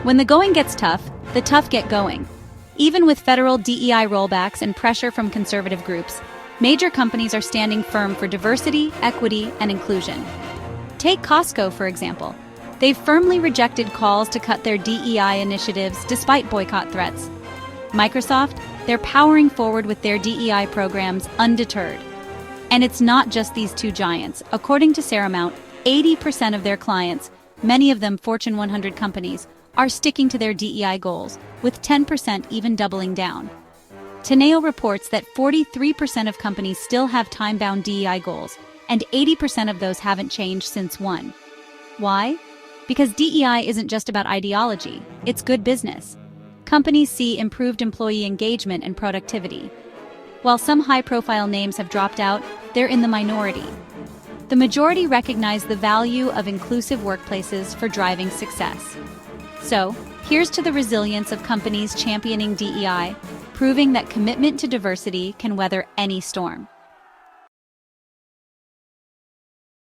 When the going gets tough, the tough get going. Even with federal DEI rollbacks and pressure from conservative groups, major companies are standing firm for diversity, equity, and inclusion. Take Costco, for example. They've firmly rejected calls to cut their DEI initiatives despite boycott threats. Microsoft, they're powering forward with their DEI programs undeterred. And it's not just these two giants. According to Seramount, 80% of their clients, many of them Fortune 100 companies, are sticking to their DEI goals, with 10% even doubling down. Teneo reports that 43% of companies still have time-bound DEI goals, and 80% of those haven't changed since one. Why? Because DEI isn't just about ideology, it's good business. Companies see improved employee engagement and productivity. While some high-profile names have dropped out, they're in the minority. The majority recognize the value of inclusive workplaces for driving success. So, here's to the resilience of companies championing DEI, proving that commitment to diversity can weather any storm.